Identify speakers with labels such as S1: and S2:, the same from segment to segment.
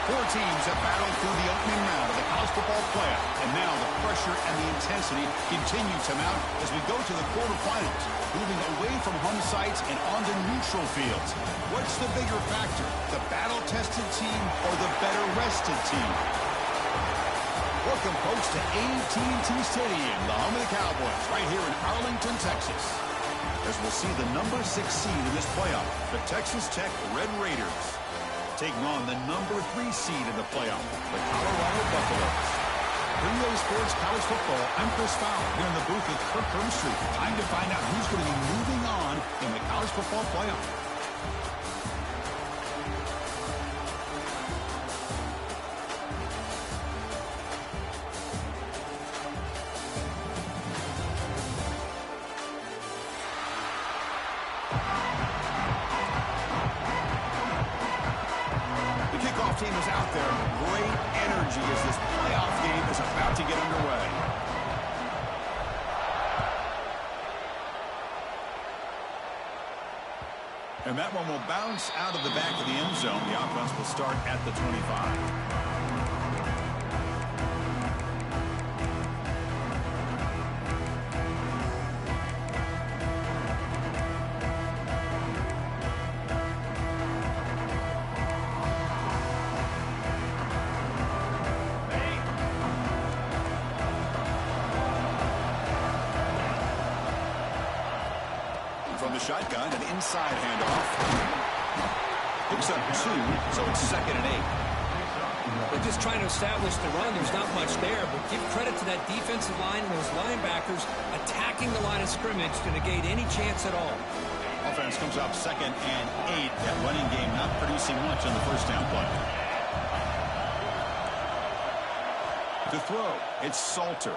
S1: Four teams have battled through the opening round of the college football playoff, and now the pressure and the intensity continue to mount as we go to the quarterfinals, moving away from home sites and onto neutral fields. What's the bigger factor, the battle-tested team or the better-rested team? Welcome, folks, to AT&T Stadium, the home of the Cowboys, right here in Arlington, Texas, as we'll see the number 6 seed in this playoff, the Texas Tech Red Raiders, taking on the number 3 seed in the playoff, the Colorado Buffaloes. For EA Sports College Football, I'm Chris Fowler here in the booth with Kirk Hermstreet. Time to find out who's going to be moving on in the college football playoff. Team is out there. Great energy as this playoff game is about to get underway. And that one will bounce out of the back of the end zone. The offense will start at the 25. From the shotgun, an inside handoff. Picks up 2, so it's 2nd and 8.
S2: They're just trying to establish the run. There's not much there, but give credit to that defensive line and those linebackers attacking the line of scrimmage to negate any chance at all.
S1: Offense comes up 2nd and 8. That running game not producing much on the first down play. To throw, it's Salter.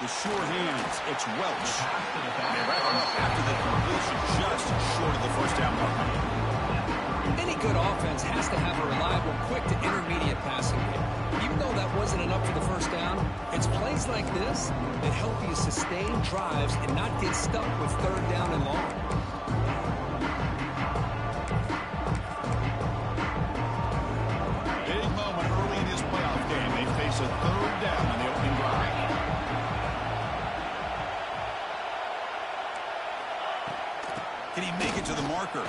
S1: The sure hands, it's Welch. And they wrap him up after the completion, just short of the first down mark.
S2: Any good offense has to have a reliable, quick to intermediate passing game. Even though that wasn't enough for the first down, it's plays like this that help you sustain drives and not get stuck with 3rd down and long.
S1: Big moment early in this playoff game. They face a 3rd down on the opening drive. Can he make it to the marker?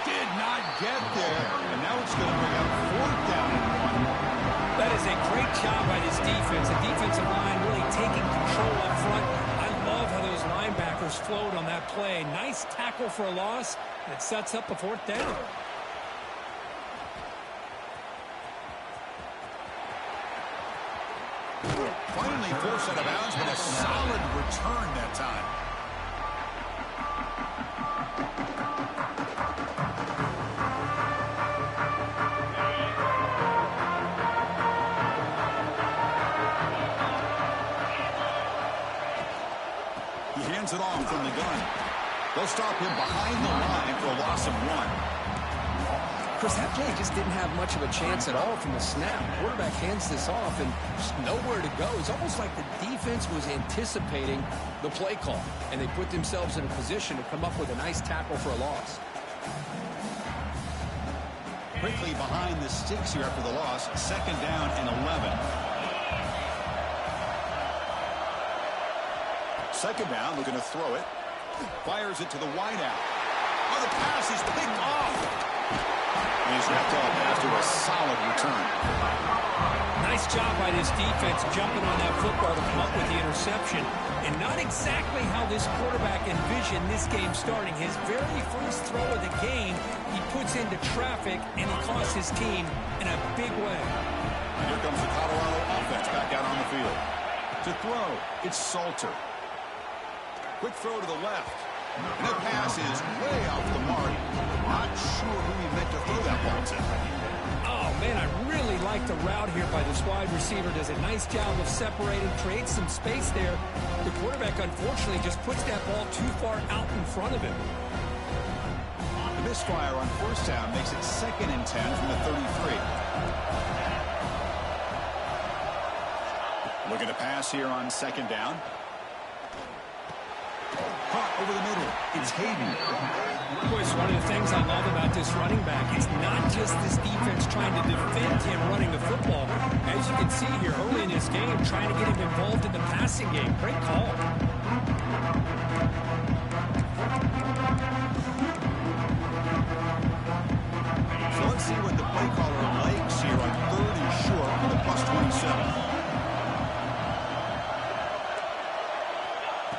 S1: Did not get there. And now it's going to bring up 4th down and 1.
S2: That is a great job by this defense. The defensive line really taking control up front. I love how those linebackers flowed on that play. Nice tackle for a loss, and it sets up a 4th down.
S1: Finally forced out of bounds, but a solid return that time. He hands it off from the gun. They'll stop him behind the line for a loss of 1.
S2: Chris, that play just didn't have much of a chance at all from the snap. Quarterback hands this off and just nowhere to go. It's almost like the defense was anticipating the play call, and they put themselves in a position to come up with a nice tackle for a loss.
S1: Quickly behind the sticks here after the loss. 2nd down and 11. 2nd down, looking to throw it. Fires it to the wideout. Oh, the pass is picked off. And he's wrapped up after a solid return.
S2: Nice job by this defense jumping on that football to come up with the interception. And not exactly how this quarterback envisioned this game starting. His very first throw of the game, he puts into traffic, and he costs his team in a big way.
S1: And here comes the Colorado offense back out on the field. To throw, it's Salter. Quick throw to the left. And that pass is way off the mark. Not sure who he meant to throw that ball to.
S2: Oh, man, I really like the route here by this wide receiver. Does a nice job of separating, creates some space there. The quarterback, unfortunately, just puts that ball too far out in front of him.
S1: The misfire on 1st down makes it 2nd and 10 from the 33. Looking to pass here on 2nd down. Caught over the middle. It's Hayden.
S2: Boy, it's one of the things I love about this running back. It's not just this defense trying to defend him running the football. As you can see here early in this game, trying to get him involved in the passing game. Great call.
S1: So let's see what the play caller likes here on 3rd and short with a +27.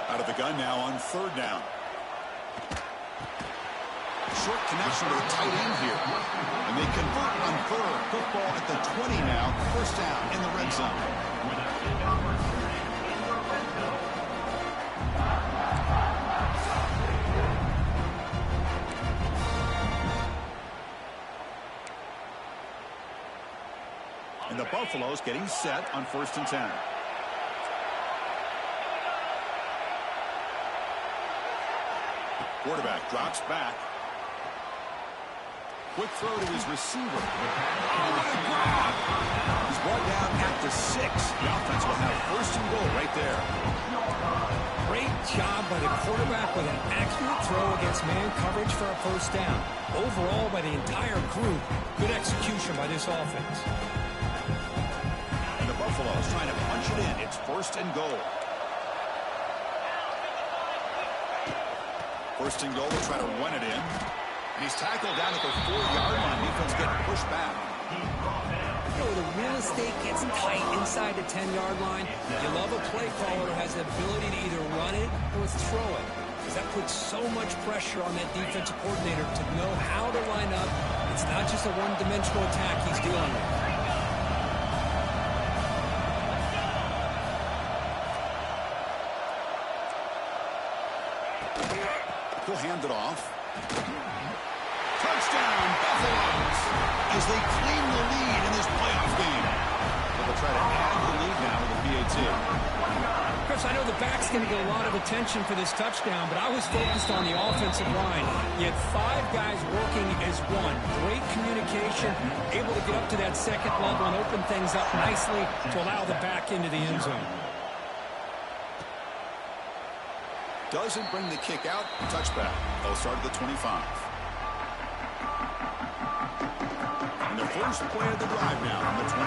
S1: Out of the gun now on 3rd down. Short connection to the tight end here. And they convert on 3rd. Football at the 20 now. 1st down in the red zone. And the Buffaloes getting set on 1st and 10. Quarterback drops back. Quick throw to his receiver. He's brought down at the 6. The offense will have 1st and goal right there.
S2: Great job by the quarterback with an accurate throw against man coverage for a 1st down. Overall, by the entire group, good execution by this offense.
S1: And the Buffaloes trying to punch it in. It's 1st and goal. 1st and goal, they'll try to run it in. And he's tackled down at the 4-yard line. Defense getting pushed back.
S2: You know, the real estate gets tight inside the 10-yard line. You love a play caller who has the ability to either run it or throw it, because that puts so much pressure on that defensive coordinator to know how to line up. It's not just a one-dimensional attack he's dealing with.
S1: He'll hand it off. Touchdown, Buffaloes, as they claim the lead in this playoff game. They'll try to add the lead now with the PAT.
S2: Chris, I know the back's going to get a lot of attention for this touchdown, but I was focused on the offensive line. You had 5 guys working as one. Great communication, able to get up to that 2nd level and open things up nicely to allow the back into the end zone.
S1: Doesn't bring the kick out. Touchback. They'll start at the 25. And the first play of the drive now on the 25.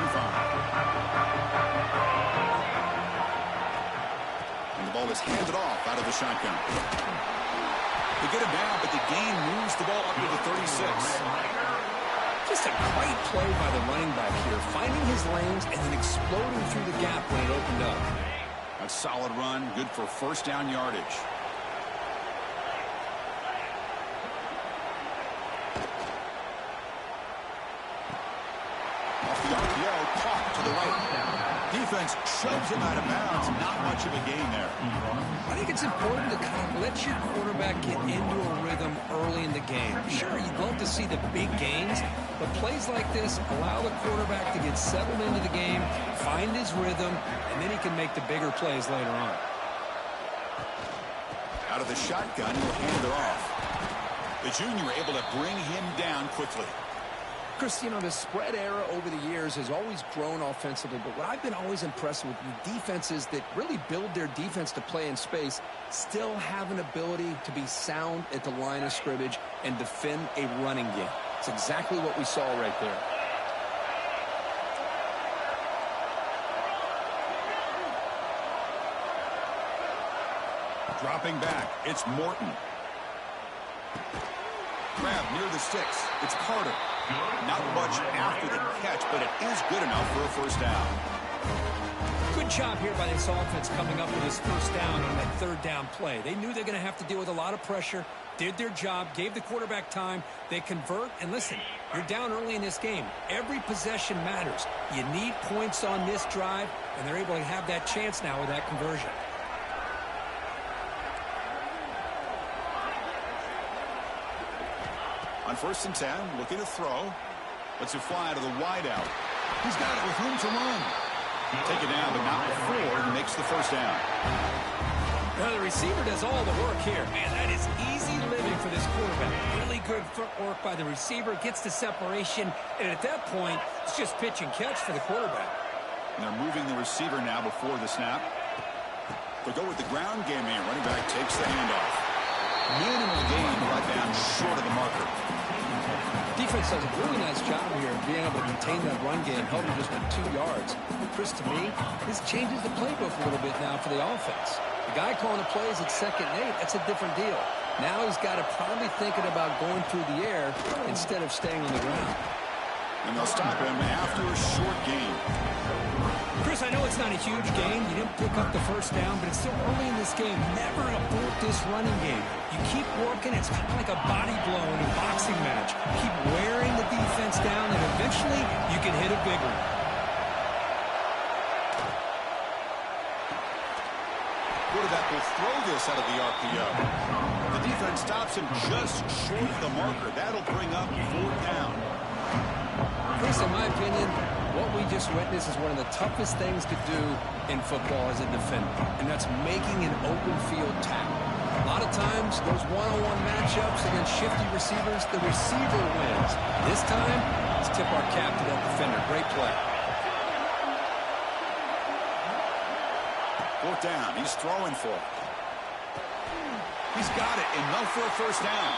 S1: And the ball is handed off out of the shotgun. They get him down, but the gain moves the ball up to the 36.
S2: Just a great play by the running back here, finding his lanes and then exploding through the gap when it opened up.
S1: A solid run, good for 1st down yardage. Defense shoves him out of bounds. Not much of a gain there.
S2: I think it's important to kind of let your quarterback get into a rhythm early in the game. Sure, you'd love to see the big gains, but plays like this allow the quarterback to get settled into the game, find his rhythm, and then he can make the bigger plays later on.
S1: Out of the shotgun, he'll hand it off. The junior able to bring him down quickly.
S2: Chris, you know, the spread era over the years has always grown offensively, but what I've been always impressed with defenses that really build their defense to play in space still have an ability to be sound at the line of scrimmage and defend a running game. It's exactly what we saw right there.
S1: Dropping back, it's Morton. Grab near the sticks. It's Carter. Not much after the catch, but it is good enough for a 1st down.
S2: Good job here by this offense coming up with this 1st down on that 3rd down play. They knew they're going to have to deal with a lot of pressure, did their job, gave the quarterback time. They convert, and listen, you're down early in this game. Every possession matters. You need points on this drive, and they're able to have that chance now with that conversion.
S1: On 1st and 10, looking to throw. Lets it fly to the wideout. He's got it with room to run. Take it down, but not before he makes the 1st down.
S2: Now the receiver does all the work here. Man, that is easy living for this quarterback. Really good footwork by the receiver. Gets the separation, and at that point, it's just pitch and catch for the quarterback.
S1: And they're moving the receiver now before the snap. They'll go with the ground game here. Running back takes the handoff. Minimal gain right down short of the marker.
S2: Defense does a really nice job here of being able to contain that run game, held him just with 2 yards. Chris, to me, this changes the playbook a little bit now for the offense. The guy calling the plays at 2nd and 8, that's a different deal. Now he's got to probably thinking about going through the air instead of staying on the ground.
S1: And they'll stop him after a short gain.
S2: Chris, I know it's not a huge gain. You didn't pick up the first down, but it's still early in this game. Never abort this running game. You keep working. It's kind of like a body blow in a boxing match. Keep wearing the defense down, and eventually you can hit a big one.
S1: Quarterback will throw this out of the RPO. The defense stops him just short of the marker. That'll bring up 4th down.
S2: Chris, in my opinion, what we just witnessed is one of the toughest things to do in football as a defender, and that's making an open field tackle. A lot of times, those one-on-one matchups against shifty receivers, the receiver wins. This time, let's tip our cap to that defender. Great play.
S1: 4th down. He's throwing for it. He's got it. Enough for a first down.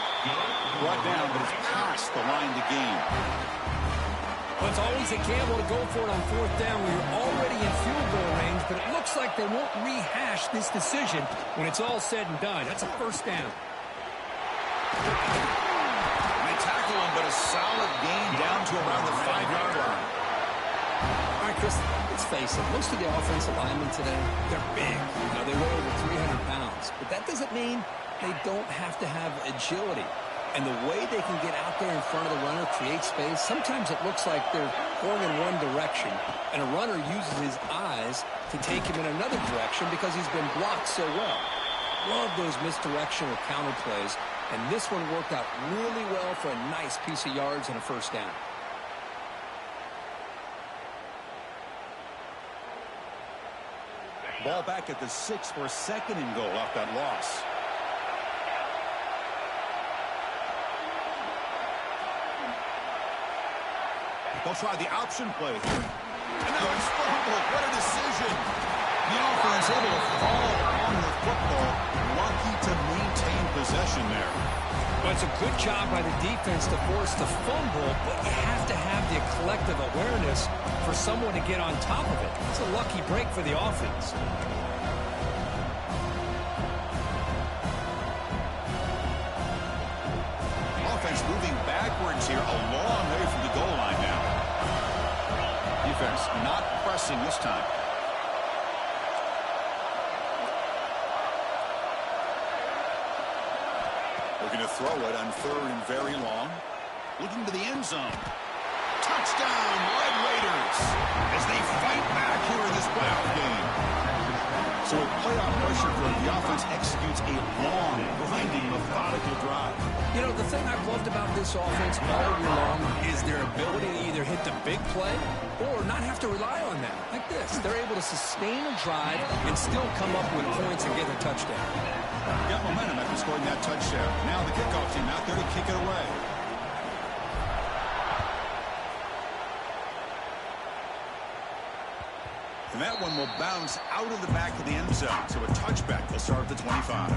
S1: Brought down, but it's past the line to gain.
S2: Well, it's always a gamble to go for it on 4th down when you're already in field goal range, but it looks like they won't rehash this decision when it's all said and done. That's a first down.
S1: They tackle him, but a solid gain down to around the 5-yard line.
S2: All right, Chris, let's face it. Most of the offensive linemen today, they're big. You know, they weigh over 300 pounds. But that doesn't mean they don't have to have agility. And the way they can get out there in front of the runner, create space, sometimes it looks like they're going in one direction, and a runner uses his eyes to take him in another direction because he's been blocked so well. Love those misdirection or counter plays, and this one worked out really well for a nice piece of yards and a first down.
S1: Ball back at the 6 for a 2nd and goal off that loss. They'll try the option play. And now it's fumbled. What a decision. The offense able to fall on the football. Lucky to maintain possession there.
S2: Well, it's a good job by the defense to force the fumble, but you have to have the collective awareness for someone to get on top of it. It's a lucky break for the offense.
S1: Offense moving backwards here, a long way from the goal line now. Defense not pressing this time. Looking to throw it on 3rd and very long. Looking to the end zone. Touchdown, Red Raiders, as they fight back here in this playoff game. So with playoff pressure for the offense executes a long, grinding, methodical drive.
S2: You know, the thing I've loved about this offense all year long is their ability to either hit the big play or not have to rely on that. Like this, they're able to sustain a drive and still come up with points and get a touchdown.
S1: Got momentum after scoring that touchdown. Now the kickoff team out there to kick it away. And that one will bounce out of the back of the end zone. So a touchback will start at the 25.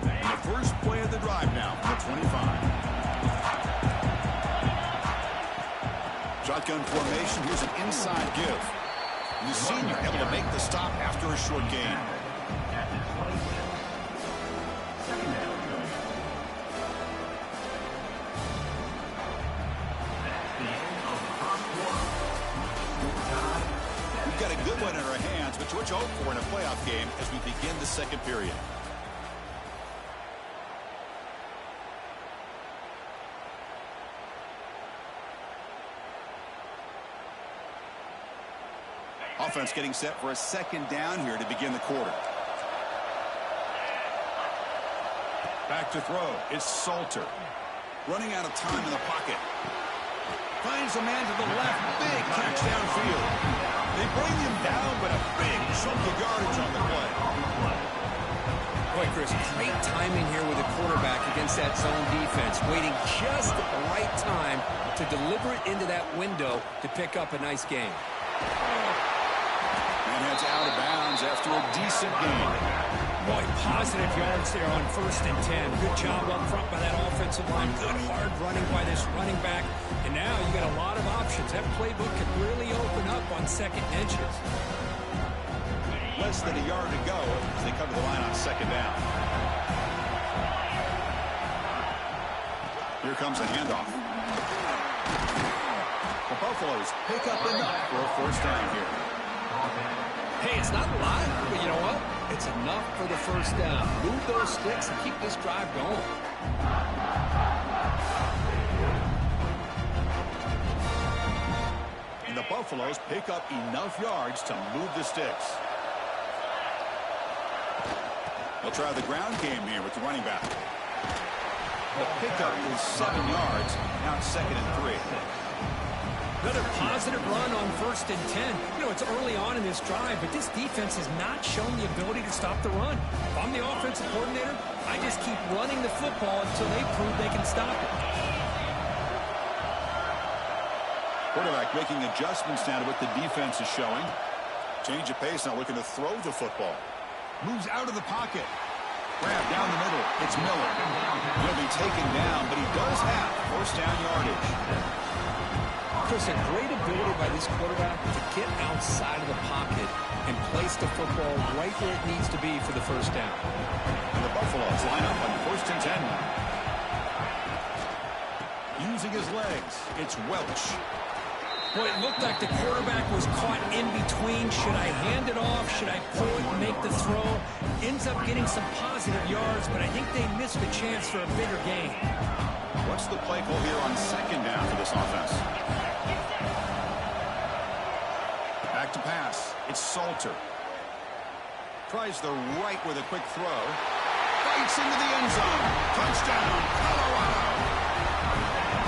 S1: And the first play of the drive now from the 25. Shotgun formation. Here's an inside give. The senior able to make the stop after a short gain. Got a good one in our hands, but what you hope for in a playoff game as we begin the 2nd period. Offense getting set for a 2nd down here to begin the quarter. Back to throw. It's Salter. Running out of time in the pocket. Finds a man to the left. Big catch downfield. They bring him down, but a big chunk of yardage on the play.
S2: Boy, Chris, great timing here with the quarterback against that zone defense, waiting just the right time to deliver it into that window to pick up a nice gain.
S1: And heads out of bounds after a decent gain.
S2: Boy, positive yards there on 1st and 10. Good job up front by that offensive line. Good hard running by this running back. And now you got a lot of options. That playbook could really open up on second inches.
S1: Less than a yard to go as they come to the line on 2nd down. Here comes a handoff. The Buffaloes pick up enough for a 1st down here.
S2: Hey, it's not a lot, but you know what? It's enough for the 1st down. Move those sticks and keep this drive going.
S1: And the Buffaloes pick up enough yards to move the sticks. They'll try the ground game here with the running back. The pickup is 7 yards. Now it's 2nd and 3.
S2: Another positive run on 1st and 10. You know, it's early on in this drive, but this defense has not shown the ability to stop the run. If I'm the offensive coordinator, I just keep running the football until they prove they can stop it.
S1: Quarterback making adjustments now to what the defense is showing. Change of pace, now looking to throw the football. Moves out of the pocket. Grab down the middle. It's Miller. He'll be taken down, but he does have 1st down yardage.
S2: Chris, a great ability by this quarterback to get outside of the pocket and place the football right where it needs to be for the 1st down.
S1: And the Buffaloes line up on 1st and 10. Using his legs, it's Welch.
S2: Boy, it looked like the quarterback was caught in between. Should I hand it off? Should I pull it and make the throw? Ends up getting some positive yards, but I think they missed the chance for a bigger gain.
S1: What's the play call here on 2nd down for this offense? Back to pass. It's Salter. Tries the right with a quick throw. Fights into the end zone. Touchdown, Colorado.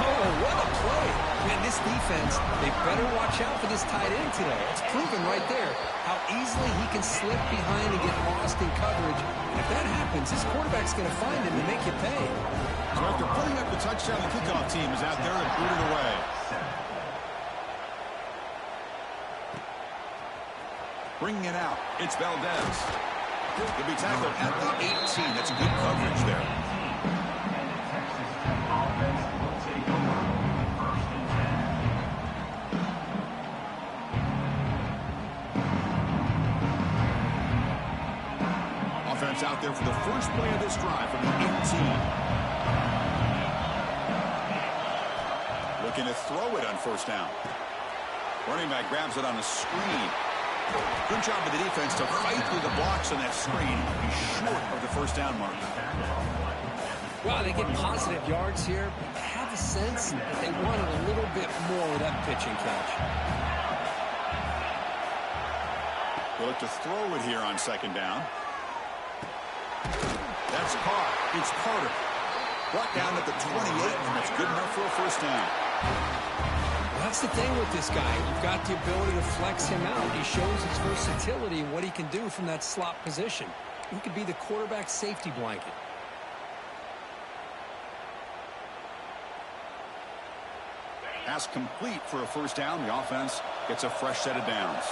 S2: Oh, what a play. Man, this defense, they better watch out for this tight end today. It's proven right there how easily he can slip behind and get lost in coverage. And if that happens, this quarterback's going to find him and make you pay.
S1: So after putting up the touchdown, the kickoff team is out there to boot it away. Bringing it out, it's Valdez. He'll be tackled at the 18. That's good coverage there. Offense out there for the first play of this drive from the 18. Looking to throw it on 1st down. Running back grabs it on a screen. Good job of the defense to fight through the blocks on that screen. He's short of the 1st down mark.
S2: Well, they get positive yards here. I have a sense that they wanted a little bit more with that pitching catch.
S1: They'll look to throw it here on 2nd down. That's caught. It's Carter. Brought down at the 28, and that's good enough for a 1st down.
S2: That's the thing with this guy. You've got the ability to flex him out. He shows his versatility and what he can do from that slot position. He could be the quarterback's safety blanket.
S1: Pass complete for a 1st down. The offense gets a fresh set of downs.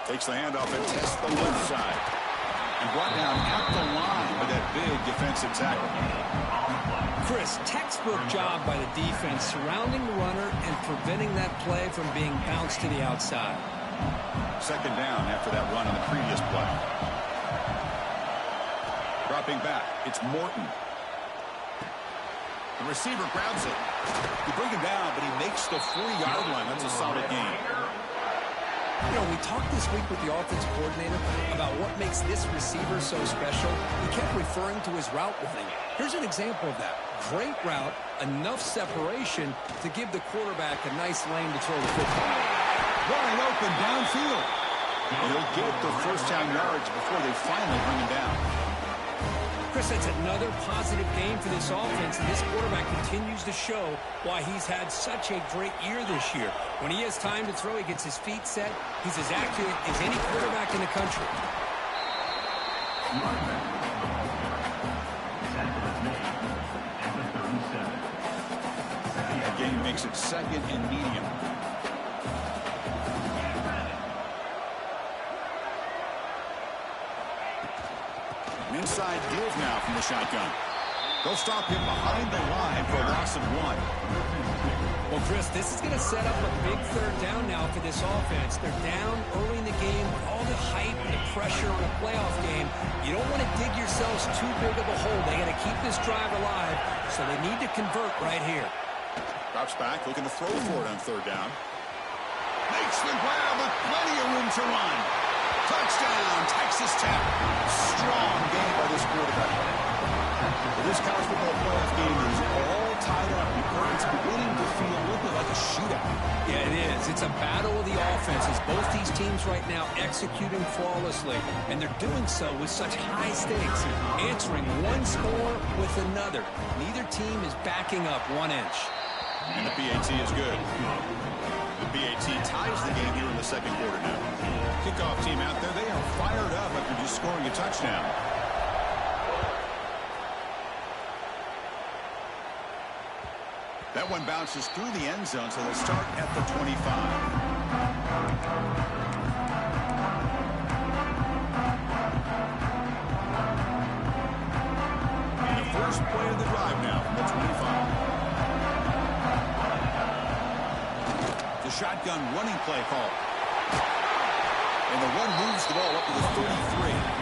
S1: Takes the handoff and tests the left side. And brought down at the line with that big defensive tackle.
S2: Chris, textbook job by the defense surrounding the runner and preventing that play from being bounced to the outside.
S1: 2nd down after that run on the previous play. Dropping back, it's Morton. The receiver grabs it. You bring him down, but he makes the 4-yard line. That's a solid gain.
S2: You know, we talked this week with the offensive coordinator about what makes this receiver so special. He kept referring to his route running. Here's an example of that. Great route, enough separation to give the quarterback a nice lane to throw the football.
S1: Wide open downfield. And he'll get the 1st down yards before they finally bring him down.
S2: Chris, that's another positive game for this offense, and this quarterback continues to show why he's had such a great year this year. When he has time to throw, he gets his feet set. He's as accurate as any quarterback in the country.
S1: gain makes it 2nd and medium. An inside give now from the shotgun. They'll stop him behind the line for a loss of 1.
S2: Well, Chris, this is going to set up a big 3rd down now for this offense. They're down early in the game with all the hype and the pressure in a playoff game. You don't want to dig yourselves too big of a hole. They got to keep this drive alive, so they need to convert right here.
S1: Drops back, looking to throw for it on 3rd down. Makes the grab with plenty of room to run. Touchdown, Texas Tech. Strong game by this quarterback. This college football playoff game is all tied up. It's beginning to feel a little bit like a shootout.
S2: Yeah, it is. It's a battle of the offenses. Both these teams right now executing flawlessly, and they're doing so with such high stakes, answering one score with another. Neither team is backing up 1 inch.
S1: And the PAT is good. The PAT ties the game here in the 2nd quarter now. Kickoff team out there, they are fired up after just scoring a touchdown. That one bounces through the end zone, so they'll start at the 25. And the first play of the drive now from the 25. The shotgun running play call. And the run moves the ball up to the 33.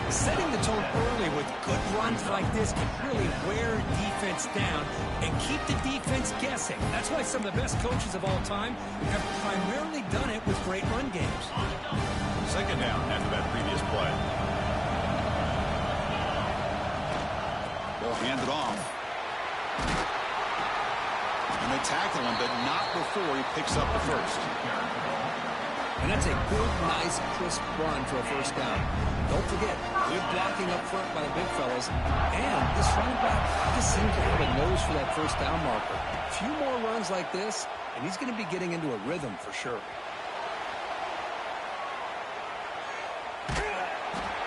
S2: Setting the tone early with good runs like this can really wear defense down and keep the defense guessing. That's why some of the best coaches of all time have primarily done it with great run games.
S1: 2nd down after that previous play. They'll hand it off. And they tackle him, but not before he picks up the first.
S2: And that's a good, nice, crisp run for a 1st down. Don't forget, good blocking up front by the big fellas. And this running back just seems to have a nose for that 1st down marker. A few more runs like this, and he's going to be getting into a rhythm for sure.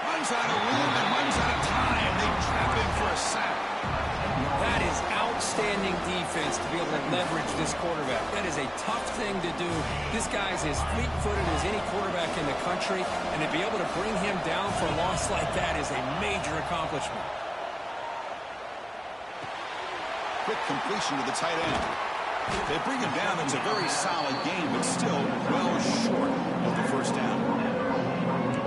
S1: Runs out of room and runs out of time. They trap him for a sack.
S2: That is outstanding defense to be able to leverage this quarterback. That is a tough thing to do. This guy's as fleet-footed as any quarterback in the country, and to be able to bring him down for a loss like that is a major accomplishment.
S1: Quick completion to the tight end. They bring him down. It's a very solid game, but still well short of the 1st down.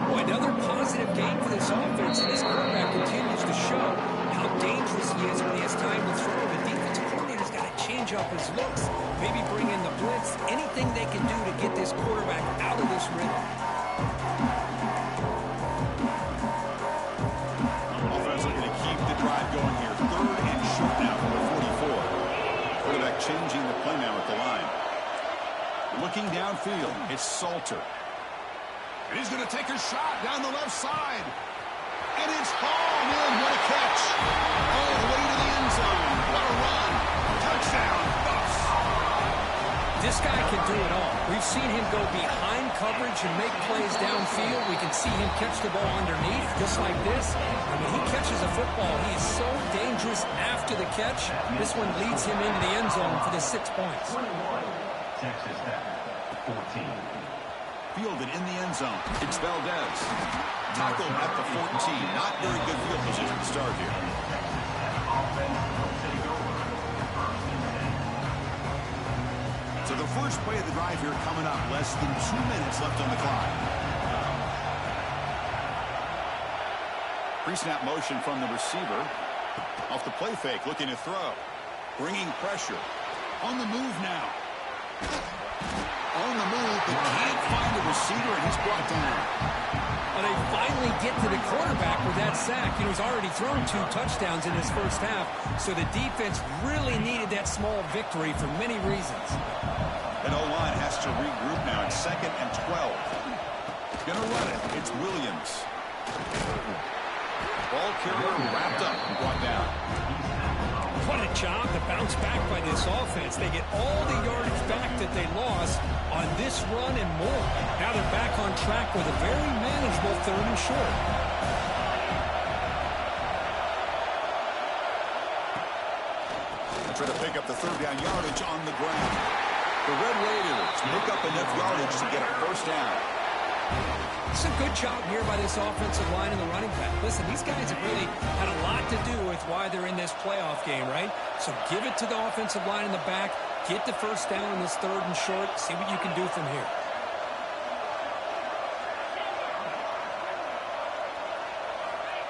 S2: Well, another positive game for this offense, and this quarterback continues to show how dangerous he is when he has time to throw. The defensive coordinator's got to change up his looks, maybe bring in the blitz, anything they can do to get this quarterback out of this rhythm.
S1: Offense looking to keep the drive going here. 3rd and short now from the 44. Quarterback changing the play now at the line. Looking downfield, it's Salter. And he's going to take a shot down the left side. And it's hauled in. What a catch. All the way to the end zone. What a run. Touchdown, Buffs.
S2: This guy can do it all. We've seen him go behind coverage and make plays downfield. We can see him catch the ball underneath, just like this. And when he catches a football, he is so dangerous after the catch. This one leads him into the end zone for the 6 points.
S3: 21, Texas Tech, 14.
S1: Fielded in the end zone. It's Valdez. Tackled at the 14. Not very good field position to start here. So the first play of the drive here coming up. Less than 2 minutes left on the clock. Pre-snap motion from the receiver. Off the play fake, looking to throw. Bringing pressure. On the move now. On the move, but can't find the receiver, and he's brought down.
S2: Well, they finally get to the quarterback with that sack. You know, he's already thrown 2 touchdowns in his first half, so the defense really needed that small victory for many reasons.
S1: And O-line has to regroup now. It's 2nd and 12. Gonna run it. It's Williams. Ball carrier wrapped up and brought down.
S2: What a job to bounce back by this offense. They get all the yardage back that they lost on this run and more. Now they're back on track with a very manageable 3rd and short.
S1: Try to pick up the third down yardage on the ground. The Red Raiders pick up enough yardage to get a first down.
S2: It's a good job here by this offensive line and the running back. Listen, these guys have really had a lot to do with why they're in this playoff game, right? So give it to the offensive line in the back. Get the first down in this third and short. See what you can do from here.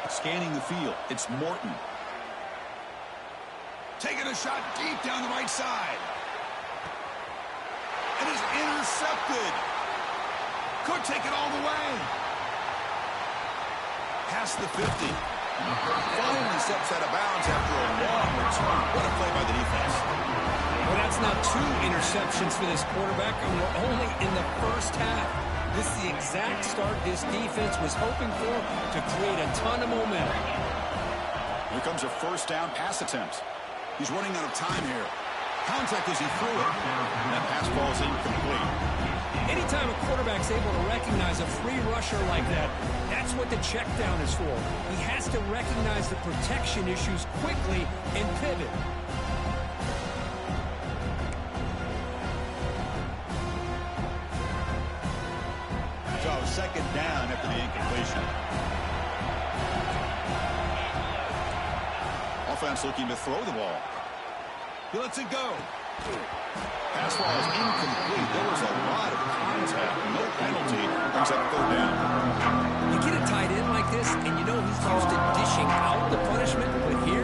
S1: Scanning the field, it's Morton. Taking a shot deep down the right side. It is intercepted. Could take it all the way. Past the 50. Finally steps out of bounds after a long return. What a play by the defense.
S2: Well, that's now 2 interceptions for this quarterback, and we're only in the first half. This is the exact start this defense was hoping for to create a ton of momentum.
S1: Here comes a first down pass attempt. He's running out of time here. Contact as he threw it. That pass ball is incomplete.
S2: Anytime a quarterback's able to recognize a free rusher like that, that's what the check down is for. He has to recognize the protection issues quickly and pivot.
S1: So second down after the incompletion. Offense looking to throw the ball. He lets it go. Pass ball is incomplete. There was a lot of contact. No penalty. Brings up third down.
S2: You get a tight end like this, and you know he's used to dishing out the punishment, but here,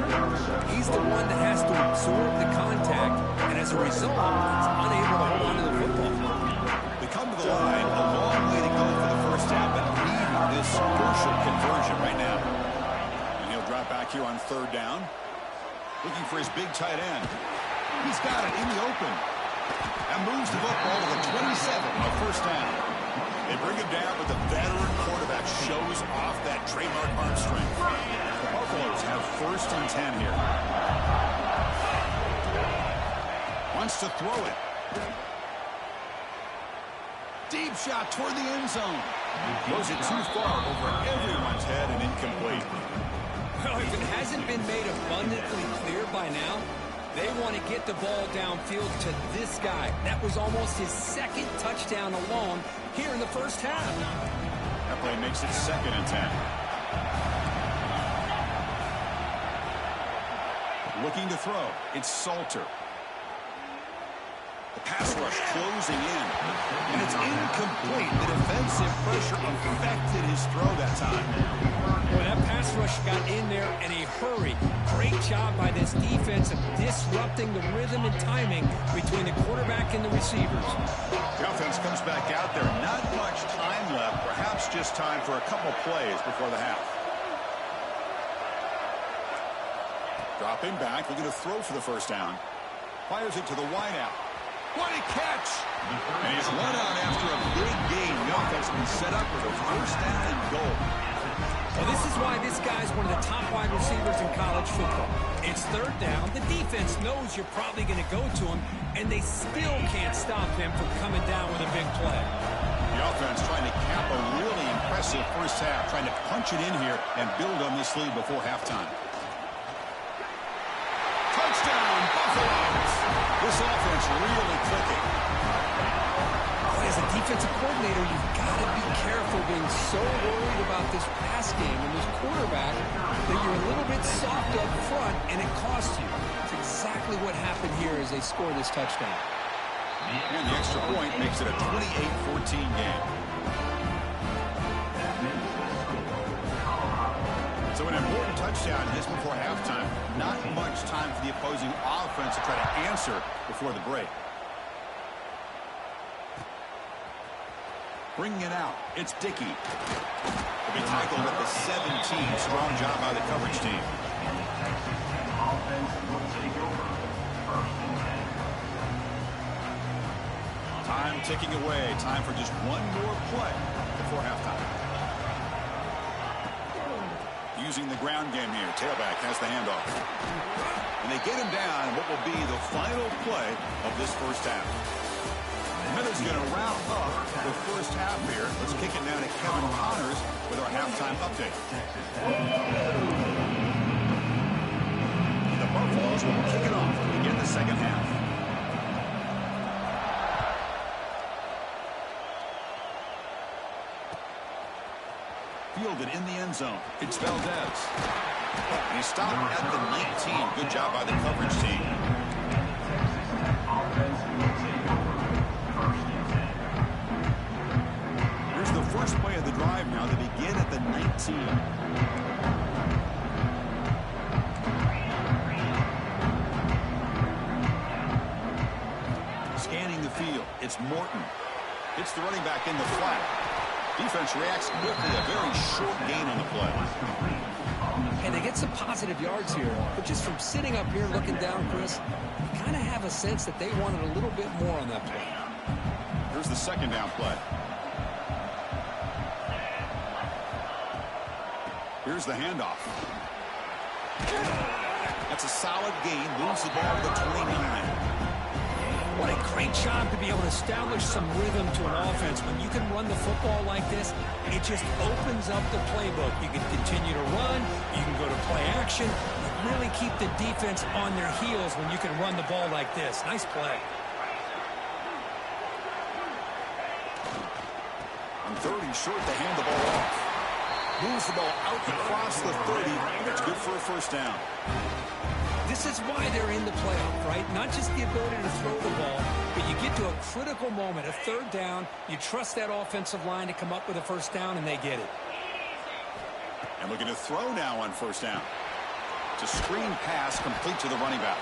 S2: he's the one that has to absorb the contact, and as a result, he's unable to hold on to the football.
S1: They come to the line. A long way to go for the first half, but needing this crucial conversion right now. And he'll drop back here on third down. Looking for his big tight end. He's got it in the open. And moves the football to the 27 on first down. They bring him down, but the veteran quarterback shows off that trademark arm strength. The Buffaloes have first and 10 here. Wants to throw it. Deep shot toward the end zone. Goes it too far over everyone's head and incomplete.
S2: Well, if it hasn't been made abundantly clear by now, they want to get the ball downfield to this guy. That was almost his second touchdown alone here in the first half.
S1: That play makes it second and 10. Looking to throw. It's Salter. The pass rush closing in. And it's incomplete. The defensive pressure affected his throw that time.
S2: Boy, that pass rush got in there in a hurry. Great job by this defense of disrupting the rhythm and timing between the quarterback and the receivers.
S1: The offense comes back out there. Not much time left. Perhaps just time for a couple plays before the half. Dropping back. Looking to throw for the first down. Fires it to the wideout. What a catch! And he's run out after a big gain. The offense has been set up with a first down and goal.
S2: Well, this is why this guy's one of the top wide receivers in college football. It's third down. The defense knows you're probably going to go to him, and they still can't stop him from coming down with a big play.
S1: The offense trying to cap a really impressive first half, trying to punch it in here and build on this lead before halftime. Touchdown, Buffaloes! This offense really clicking.
S2: As a defensive coordinator, you've got to be careful being so worried about this pass game and this quarterback that you're a little bit soft up front and it costs you. It's exactly what happened here as they score this touchdown.
S1: And the extra point makes it a 28-14 game. So an important touchdown just before halftime. Not much time for the opposing offense to try to answer before the break. Bringing it out, it's Dickey. He'll be tackled at the 17. Strong job by the coverage team. Time ticking away. Time for just one more play before halftime. Using the ground game here. Tailback has the handoff. And they get him down in what will be the final play of this first half. Miller's going to wrap up the first half here. Let's kick it down to Kevin Connors with our halftime update. The Buffaloes will kick it off to begin the second half. Fielded in the end zone. It's Valdez. And he stopped at the 19. Good job by the coverage team. Here's the first play of the drive now. They begin at the 19. Scanning the field. It's Morton. Hits the running back in the flat. Defense reacts quickly. A very short gain on the play.
S2: And they get some positive yards here. But just from sitting up here looking down, Chris, you kind of have a sense that they wanted a little bit more on that play.
S1: Here's the second down play. Here's the handoff. That's a solid gain. Moves the ball to the 29.
S2: What a great job to be able to establish some rhythm to an offense. When you can run the football like this, it just opens up the playbook. You can continue to run. You can go to play action. You really keep the defense on their heels when you can run the ball like this. Nice play.
S1: On third and short, they hand the ball off. Moves the ball out across the 30. That's good for a first down.
S2: This is why they're in the playoff, right? Not just the ability to throw the ball, but you get to a critical moment, a third down. You trust that offensive line to come up with a first down, and they get it.
S1: And looking to throw now on first down. It's a screen pass complete to the running back.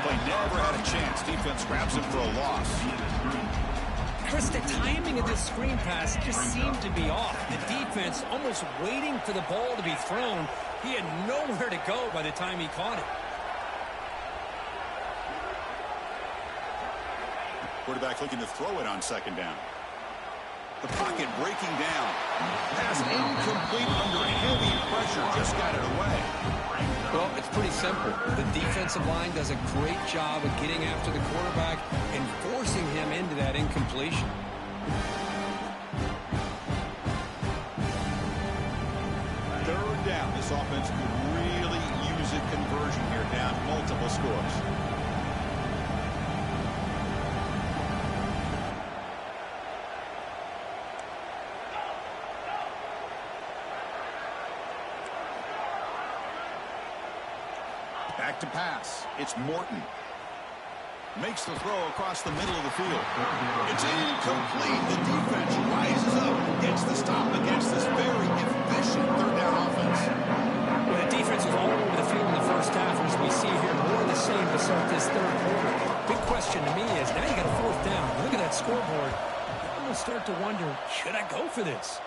S1: Play never had a chance. Defense grabs him for a loss.
S2: Chris, the timing of this screen pass just seemed to be off. The defense almost waiting for the ball to be thrown. He had nowhere to go by the time he caught it.
S1: Quarterback looking to throw it on second down. The pocket breaking down. Pass incomplete under heavy pressure. Just got it away.
S2: Well, it's pretty simple. The defensive line does a great job of getting after the quarterback and forcing him into that incompletion.
S1: Third down. This offense could really use a conversion here, down multiple scores. Back to pass. It's Morton. Makes the throw across the middle of the field. It's incomplete. The defense rises up, gets the stop against this very efficient third down offense.
S2: Well, the defense was all over the field in the first half, as we see here, more of the same to start this third quarter. Big question to me is, now you got a fourth down. Look at that scoreboard. You almost start to wonder, should I go for this?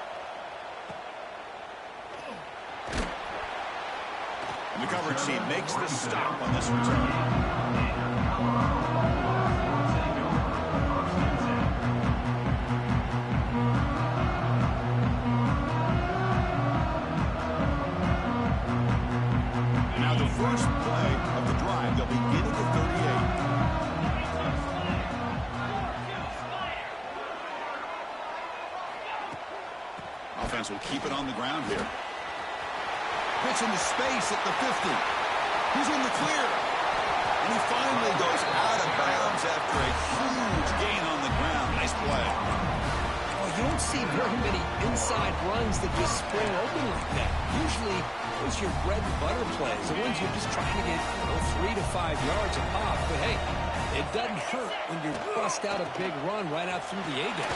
S1: And the coverage team makes the stop on this return. And now the first play of the drive, they'll begin at the 38. Offense will keep it on the ground here. Pitch into space at the 50. He's in the clear. And he finally goes out of bounds after a huge gain on the ground. Nice play.
S2: Well, you don't see very many inside runs that just spring open like that. Usually, those are your bread and butter plays, the ones you're just trying to get 3 to 5 yards a pop. But, hey, it doesn't hurt when you bust out a big run right out through the A-gap.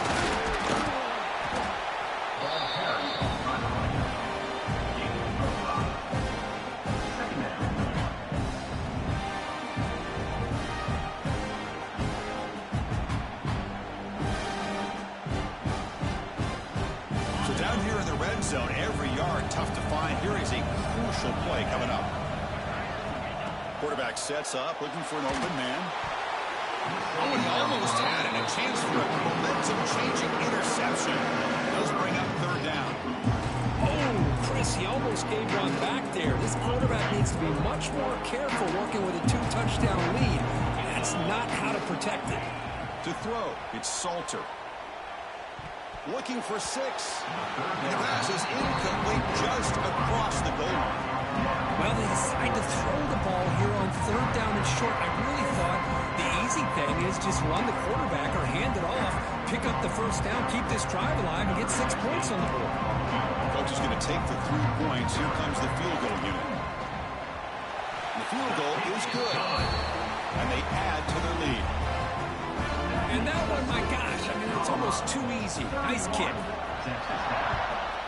S1: Zone, every yard tough to find. Here is a crucial play coming up. Quarterback sets up, looking for an open man. Oh, and he almost had it. A chance for a momentum-changing interception. Does bring up third down.
S2: Oh, Chris, he almost gave one back there. This quarterback needs to be much more careful working with a 2-touchdown lead. That's not how to protect it.
S1: To throw, it's Salter. looking for 6. The pass is incomplete just across the goal line.
S2: Well, they decide to throw the ball here on 3rd down and short. I really thought the easy thing is just run the quarterback or hand it off, pick up the 1st down, keep this drive alive, and get 6 points on the board.
S1: Coach is going to take the 3 points. Here comes the field goal unit. The field goal is good, and they add to their lead.
S2: And that one, my gosh, I mean, it's almost too easy. Nice kick.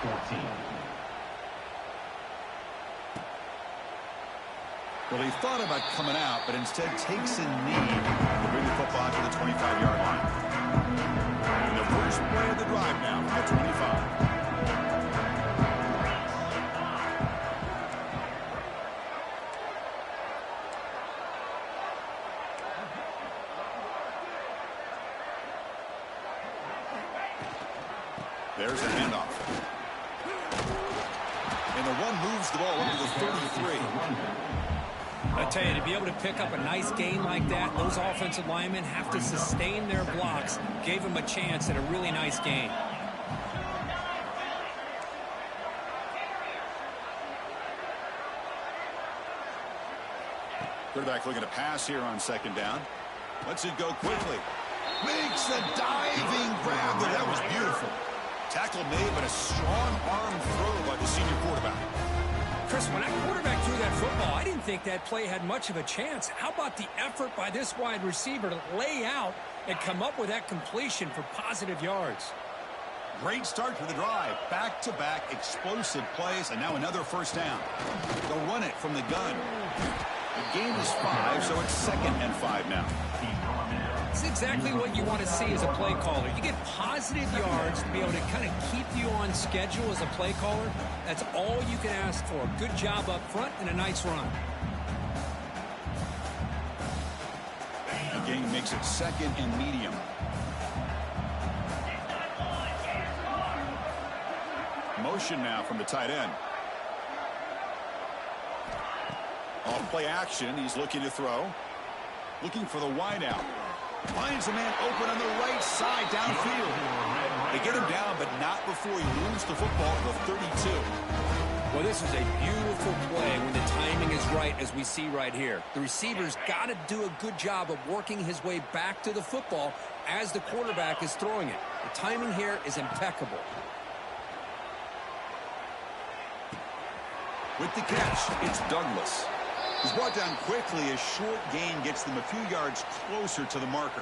S3: 14.
S1: Well, he thought about coming out, but instead takes a knee to bring the football to the 25-yard line. And the first play of the drive now from the 25. There's a handoff. And the one moves the ball up to the 33.
S2: I tell you, to be able to pick up a nice gain like that, those offensive linemen have to sustain their blocks. Gave them a chance at a really nice gain.
S1: Quarterback looking to pass here on 2nd down. Lets it go quickly. Makes a diving grab there. That was beautiful. Tackle made, but a strong arm throw by the senior quarterback.
S2: Chris, when that quarterback threw that football, I didn't think that play had much of a chance. How about the effort by this wide receiver to lay out and come up with that completion for positive yards?
S1: Great start for the drive. Back-to-back explosive plays, and now another 1st down. They'll run it from the gun. The gain is 5, so it's 2nd and 5 now.
S2: It's exactly what you want to see as a play caller. You get positive yards to be able to kind of keep you on schedule as a play caller. That's all you can ask for. Good job up front and a nice run.
S1: The gain makes it 2nd and medium. Motion now from the tight end. Off play action. He's looking to throw. Looking for the wide out. Finds a man open on the right side downfield. They get him down, but not before he moves the football to the 32.
S2: Well, this is a beautiful play when the timing is right, as we see right here. The receiver's got to do a good job of working his way back to the football as the quarterback is throwing it. The timing here is impeccable.
S1: With the catch, it's Douglas. He's brought down quickly. A short gain gets them a few yards closer to the marker.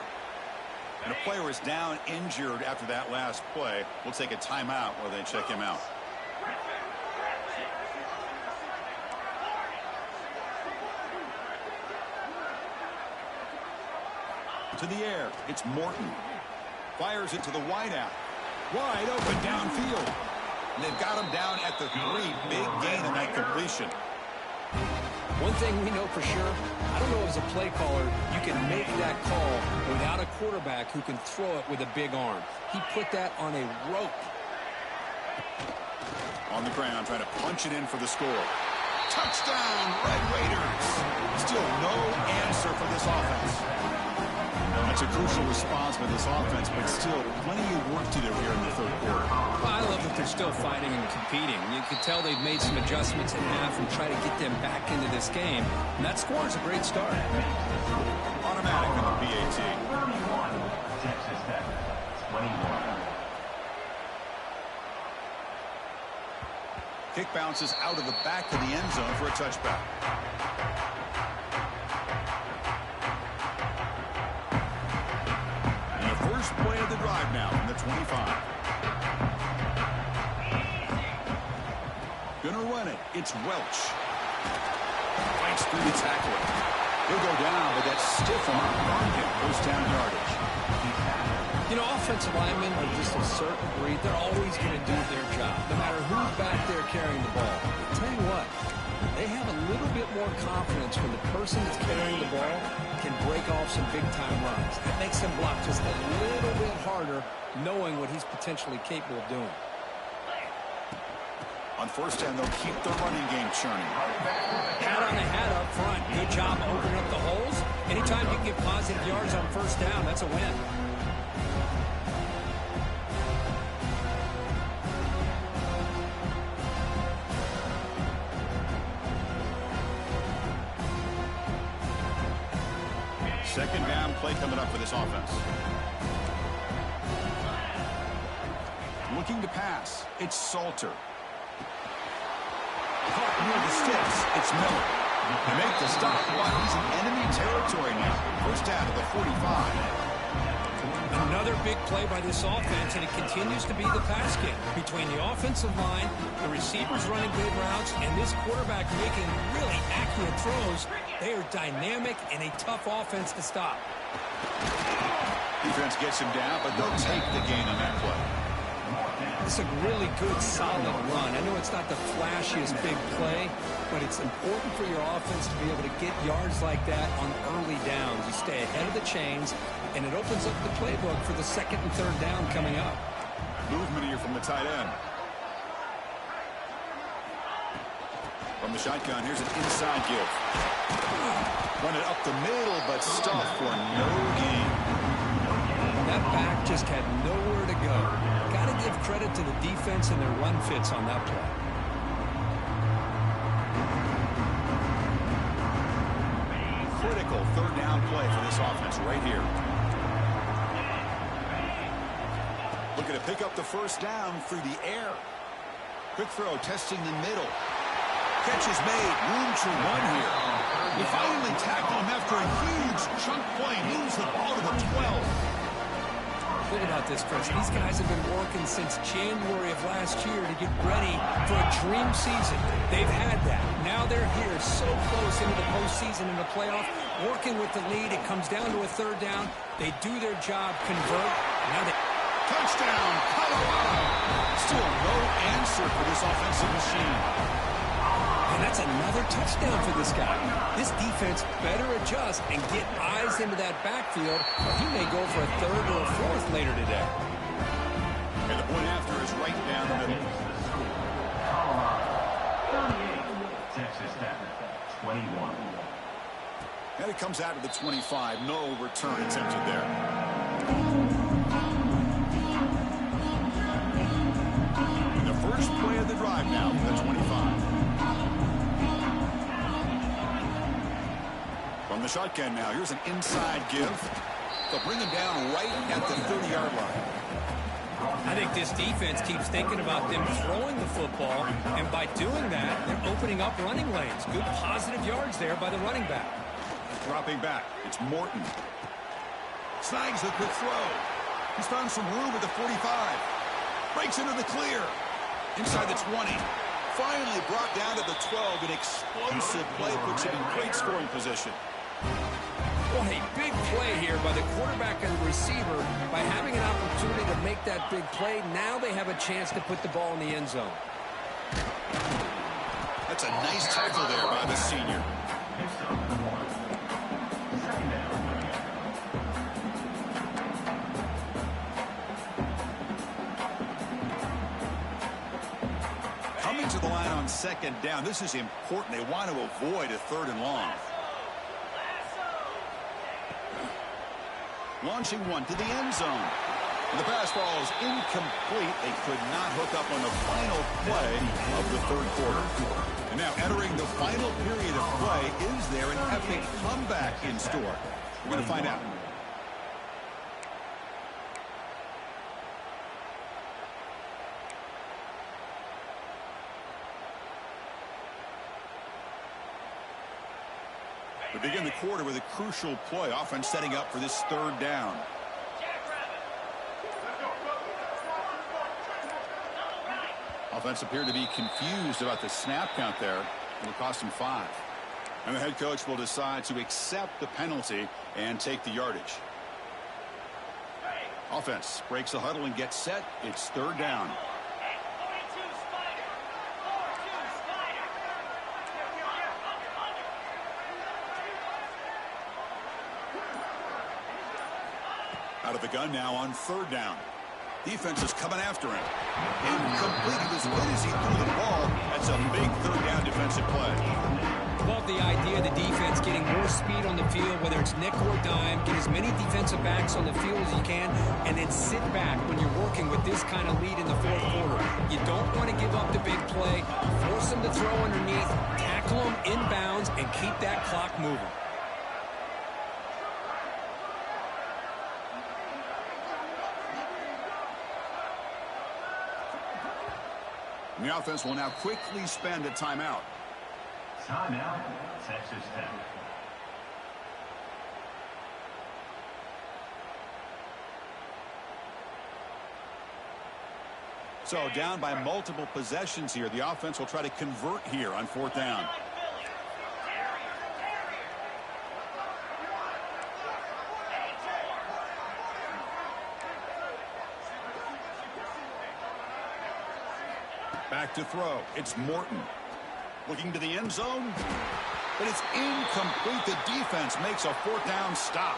S1: And a player is down injured after that last play. We'll take a timeout while they check him out. To the air, it's Morton. Fires it to the wideout. Wide open downfield. And they've got him down at the 3. Big gain in that completion.
S2: One thing we know for sure, I don't know as a play caller, you can make that call without a quarterback who can throw it with a big arm. He put that on a rope.
S1: On the ground, trying to punch it in for the score. Touchdown, Red Raiders. Still no answer for this offense. That's a crucial response by this offense, but still plenty of work to do here in the 3rd quarter.
S2: Well, I love that they're still fighting and competing. You can tell they've made some adjustments in half and try to get them back into this game. And that score is a great start.
S1: Automatic on the BAT.
S3: 31, Texas Tech, 21.
S1: Kick bounces out of the back of the end zone for a touchback. And the first play of the drive now from the 25. Gonna run it. It's Welch. Fights through the tackle. He'll go down, but that stiff arm earned him first down yardage.
S2: You know, offensive linemen are just a certain breed. They're always going to do their job, no matter who's back there carrying the ball. But tell you what, they have a little bit more confidence when the person that's carrying the ball can break off some big-time runs. That makes them block just a little bit harder, knowing what he's potentially capable of doing.
S1: On first down, they'll keep the running game churning.
S2: Hat on the hat up front. Good job opening up the holes. Anytime you can get positive yards on first down, that's a win.
S1: play coming up for this offense. Looking to pass. It's Salter. Caught near the sticks. It's Miller. They make the stop, but he's in enemy territory now. First down to the 45.
S2: Another big play by this offense, and it continues to be the pass game. Between the offensive line, the receivers running good routes, and this quarterback making really accurate throws, they are dynamic and a tough offense to stop.
S1: Defense gets him down, but they'll take the gain on that play.
S2: It's a really good, solid run. I know it's not the flashiest big play, but it's important for your offense to be able to get yards like that on early downs. You stay ahead of the chains, and it opens up the playbook for the second and third down coming up.
S1: Movement here from the tight end. From the shotgun, here's an inside give. Run it up the middle, but stuffed for no gain.
S2: That back just had nowhere to go. Got to give credit to the defense and their run fits on that play.
S1: Critical third down play for this offense right here. Looking to pick up the first down through the air. Quick throw, testing the middle. Catch is made. Room to run here. They finally tackle him after a huge chunk play. Moves the ball to the 12.
S2: Think about this, Chris. These guys have been working since January of last year to get ready for a dream season. They've had that. Now they're here so close into the postseason and the playoff, working with the lead. It comes down to a third down. They do their job, convert. Now they...
S1: Touchdown, Colorado. Still no answer for this offensive machine.
S2: And that's another touchdown for this guy. This defense better adjust and get eyes into that backfield, or he may go for a third or a fourth later today.
S1: And the point after is right down the middle.
S3: Texas Tech, 21.
S1: And it comes out of the 25. No return attempted there. And the first play of the drive now for the 25. From the shotgun now, here's an inside give. They'll bring him down right at the 30-yard line.
S2: I think this defense keeps thinking about them throwing the football, and by doing that, they're opening up running lanes. Good positive yards there by the running back.
S1: Dropping back, it's Morton. Snags the quick throw. He's found some room at the 45. Breaks into the clear. Inside the 20. Finally brought down to the 12. An explosive play puts him in great scoring position.
S2: Well, a big play here by the quarterback and the receiver. By having an opportunity to make that big play, now they have a chance to put the ball in the end zone.
S1: That's a nice tackle there by the senior. Coming to the line on second down. This is important. They want to avoid a third and long. Launching one to the end zone. And the pass ball is incomplete. They could not hook up on the final play of the third quarter. And now entering the final period of play, is there an epic comeback in store? We're going to find out. We begin the quarter with a crucial play. Offense setting up for this third down. Offense appeared to be confused about the snap count there. It'll cost him 5. And the head coach will decide to accept the penalty and take the yardage. Offense breaks the huddle and gets set. It's third down. Out of the gun now on third down. Defense is coming after him. Incomplete. He was good as he threw the ball. That's a big third down defensive play.
S2: Love the idea of the defense getting more speed on the field, whether it's nickel or dime. Get as many defensive backs on the field as you can, and then sit back when you're working with this kind of lead in the fourth quarter. You don't want to give up the big play. Force them to throw underneath, tackle them inbounds, and keep that clock moving.
S1: And the offense will now quickly spend a timeout.
S3: Timeout, Texas Tech.
S1: So down by multiple possessions here. The offense will try to convert here on 4th down. Back to throw. It's Morton. Looking to the end zone. But it's incomplete. The defense makes a 4th down stop.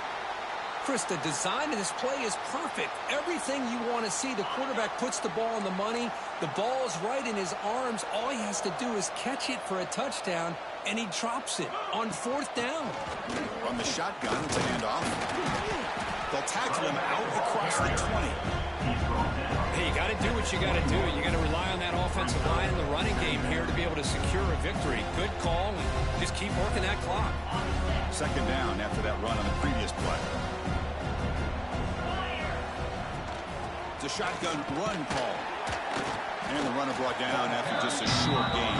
S2: Chris, the design of this play is perfect. Everything you want to see. The quarterback puts the ball on the money. The ball's right in his arms. All he has to do is catch it for a touchdown, and he drops it on 4th down.
S1: From the shotgun to handoff. They'll tackle him out across the 20.
S2: Hey, you got to do what you got to do. You got to rely on that offensive line in the running game here to be able to secure a victory. Good call, and just keep working that clock.
S1: 2nd down after that run on the previous play. It's a shotgun run call. And the runner brought down after just a short gain.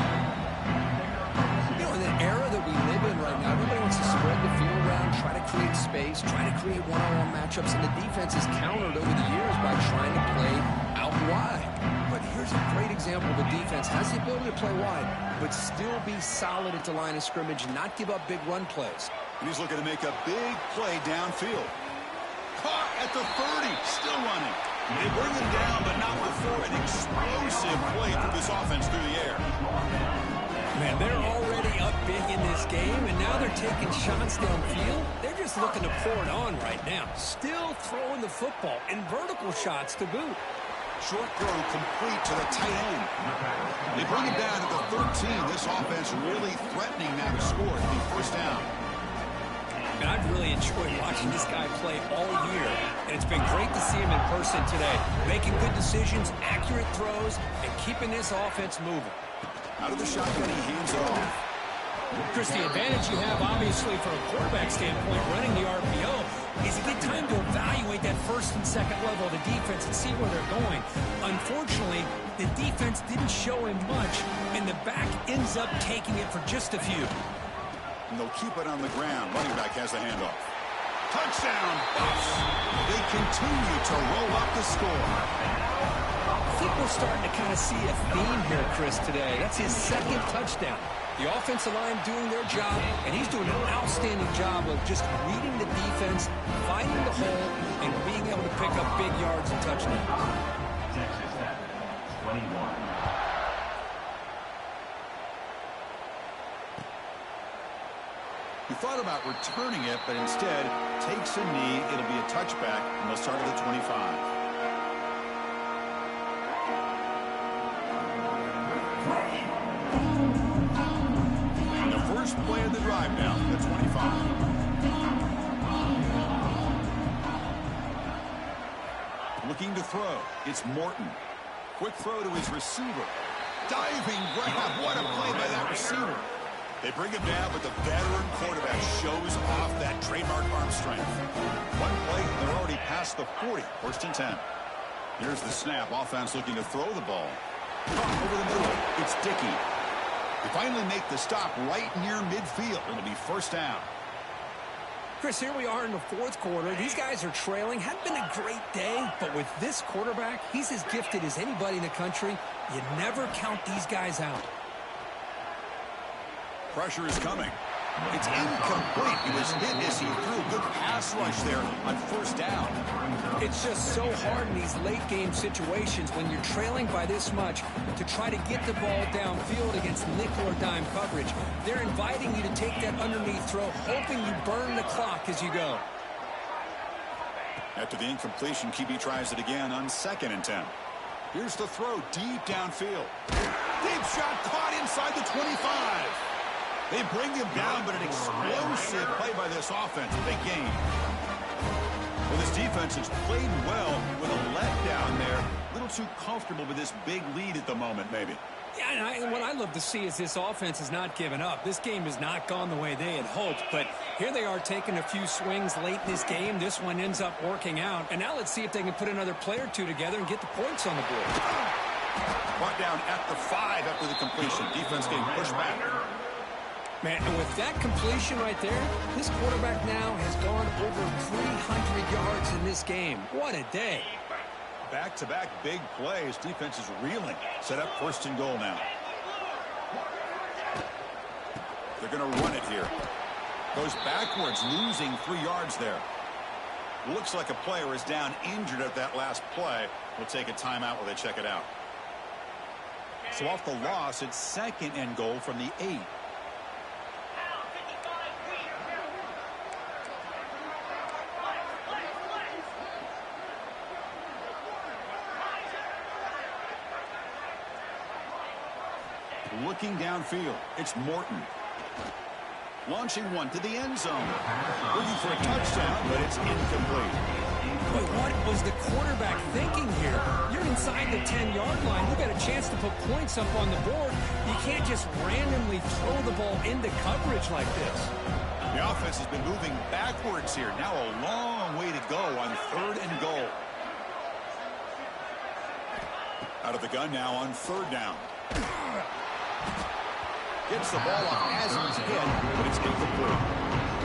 S2: You know, in the era that we live in right now, everybody wants to spread the field around, try to create space, try to create one-on-one matchups, and the defense is countered over the years by trying to play out wide. But here's a great example of a defense has the ability to play wide, but still be solid at the line of scrimmage and not give up big run plays.
S1: And he's looking to make a big play downfield. Caught at the 30, still running. They bring him down, but not before an explosive play through this offense through the air.
S2: Man, they're already up big in this game, and now they're taking shots downfield. They're just looking to pour it on right now. Still throwing the football, and vertical shots to boot.
S1: Short throw complete to the tight end. They bring him down at the 13. This offense really threatening now to score to be 1st down.
S2: And I've really enjoyed watching this guy play all year, and it's been great to see him in person today. Making good decisions, accurate throws, and keeping this offense moving.
S1: Out of the shotgun, he hands it off.
S2: Chris, the advantage you have, obviously, from a quarterback standpoint, running the RPO, is you get time to evaluate that 1st and 2nd level of the defense and see where they're going. Unfortunately, the defense didn't show him much, and the back ends up taking it for just a few.
S1: And they'll keep it on the ground. Running back has the handoff. Touchdown, Buffs. They continue to roll up the score.
S2: I think we're starting to kind of see a theme here, Chris, today. That's his 2nd touchdown. The offensive line doing their job, and he's doing an outstanding job of just reading the defense, finding the hole, and being able to pick up big yards and touchdowns.
S3: Texas Tech, 21.
S1: He thought about returning it, but instead takes a knee. It'll be a touchback, and they'll start at the 25. And the first play of the drive now, the 25. Looking to throw. It's Morton. Quick throw to his receiver. Diving grab. What a play by that receiver. They bring him down, but the veteran quarterback shows off that trademark arm strength. One play, they're already past the 40. 1st and 10. Here's the snap. Offense looking to throw the ball. Over the middle. It's Dickey. They finally make the stop right near midfield. It'll be 1st down.
S2: Chris, here we are in the 4th quarter. These guys are trailing. Hadn't been a great day, but with this quarterback, he's as gifted as anybody in the country. You never count these guys out.
S1: Pressure is coming. It's incomplete. He was hit as he threw a good pass rush there on 1st down.
S2: It's just so hard in these late game situations when you're trailing by this much to try to get the ball downfield against nickel or dime coverage. They're inviting you to take that underneath throw, hoping you burn the clock as you go.
S1: After the incompletion, QB tries it again on 2nd and 10. Here's the throw deep downfield. Deep shot caught inside the 25. They bring him down, but an explosive play by this offense. Big game. Well, this defense has played well with a letdown there. A little too comfortable with this big lead at the moment, maybe.
S2: Yeah, and what I love to see is this offense has not given up. This game has not gone the way they had hoped, but here they are taking a few swings late in this game. This one ends up working out, and now let's see if they can put another play or two together and get the points on the board.
S1: Brought down at the 5 after the completion. Defense getting pushed back.
S2: Man, and with that completion right there, this quarterback now has gone over 300 yards in this game. What a day.
S1: Back-to-back big plays. Defense is reeling. Set up 1st and goal now. They're going to run it here. Goes backwards, losing 3 yards there. Looks like a player is down injured at that last play. We'll take a timeout while they check it out. So off the loss, it's 2nd and goal from the 8. Looking downfield, it's Morton. Launching one to the end zone. Looking for a touchdown, but it's incomplete.
S2: But what was the quarterback thinking here? You're inside the 10-yard line. You got a chance to put points up on the board. You can't just randomly throw the ball into coverage like this.
S1: The offense has been moving backwards here. Now a long way to go on 3rd and goal. Out of the gun now on 3rd down. Gets the ball off as he's hit, but it's incomplete.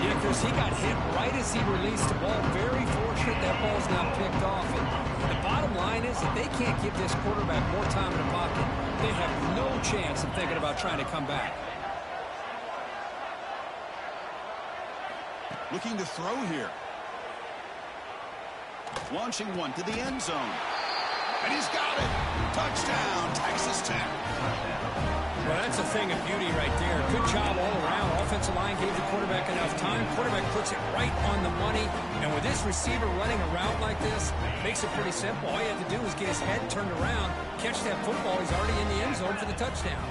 S2: Yeah, Chris, he got hit right as he released the ball. Very fortunate that ball's not picked off. And the bottom line is that they can't give this quarterback more time in the pocket. They have no chance of thinking about trying to come back.
S1: Looking to throw here. Launching one to the end zone. And he's got it. Touchdown, Texas Tech.
S2: Well, that's a thing of beauty right there. Good job all around. Offensive line gave the quarterback enough time. Quarterback puts it right on the money. And with this receiver running a route like this, makes it pretty simple. All you have to do is get his head turned around, catch that football. He's already in the end zone for the touchdown.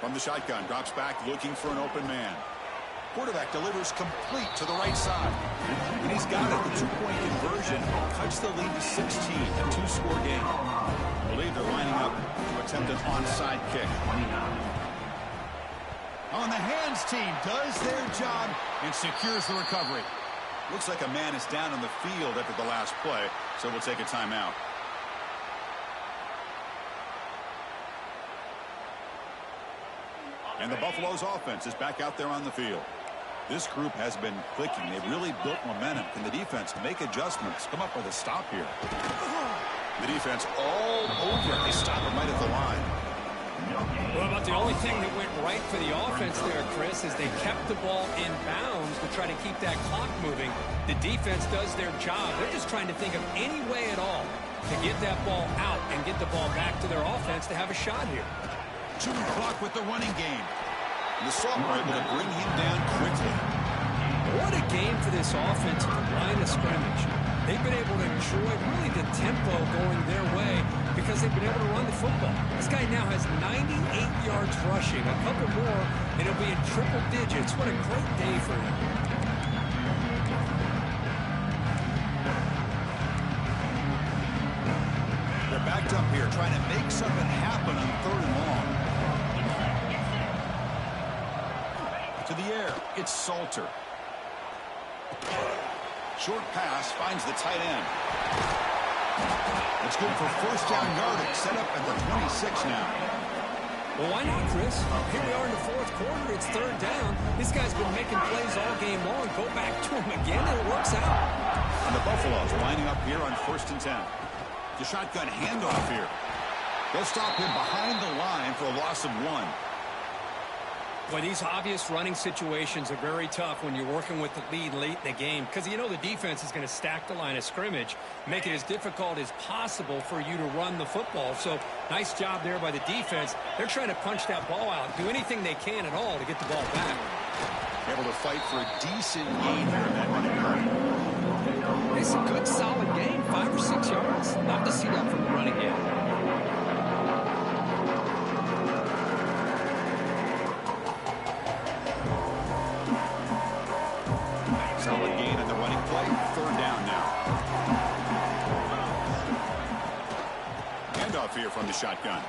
S1: From the shotgun, drops back looking for an open man. Quarterback delivers complete to the right side. And he's got it. The 2-point conversion cuts the lead to 16, a 2-score game. I believe they're lining up to attempt an onside kick. On the hands team does their job and secures the recovery. Looks like a man is down on the field after the last play, so we'll take a timeout. And the Buffalo's offense is back out there on the field. This group has been clicking. They've really built momentum. Can the defense make adjustments? Come up with a stop here. The defense all over. They stop it right at the line.
S2: Well, about the only thing that went right for the offense there, Chris, is they kept the ball in bounds to try to keep that clock moving. The defense does their job. They're just trying to think of any way at all to get that ball out and get the ball back to their offense to have a shot here.
S1: Chewing clock with the running game. And the Sophomore able to bring him down quickly.
S2: What a game for this offense at the line of scrimmage. They've been able to enjoy really the tempo going their way because they've been able to run the football. This guy now has 98 yards rushing, a couple more, and it'll be in triple digits. What a great day for him.
S1: They're backed up here trying to make something happen on 3rd and long. To the air, it's Salter. Short pass finds the tight end. It's good for 1st down yardage. Set up at the 26 now.
S2: Well, why not, Chris? Here we are in the 4th quarter. It's 3rd down. This guy's been making plays all game long. Go back to him again, and it works out.
S1: And the Buffaloes lining up here on 1st and 10. The shotgun handoff here. They'll stop him behind the line for a loss of 1.
S2: Well, these obvious running situations are very tough when you're working with the lead late in the game because you know the defense is going to stack the line of scrimmage, make it as difficult as possible for you to run the football. So nice job there by the defense. They're trying to punch that ball out, do anything they can at all to get the ball back.
S1: Able to fight for a decent gain here in that running play.
S2: It's a good, solid game, 5 or 6 yards. Love to see that from the running game.
S1: Solid gain on the running play. 3rd down now. Handoff here from the shotgun.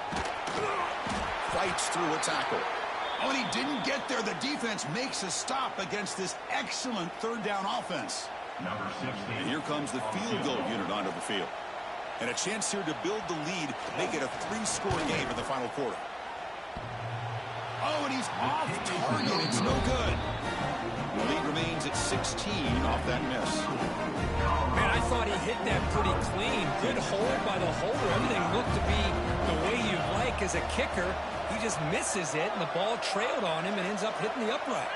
S1: Fights through a tackle. Oh, and he didn't get there. The defense makes a stop against this excellent third down offense.
S3: Number 16.
S1: And here comes the field goal unit onto the field. And a chance here to build the lead, make it a 3-score game in the final quarter. Oh, and he's off target. It's no good. The lead remains at 16 off that miss.
S2: Man, I thought he hit that pretty clean. Good hold by the holder. Everything looked to be the way you'd like as a kicker. He just misses it, and the ball trailed on him and ends up hitting the upright.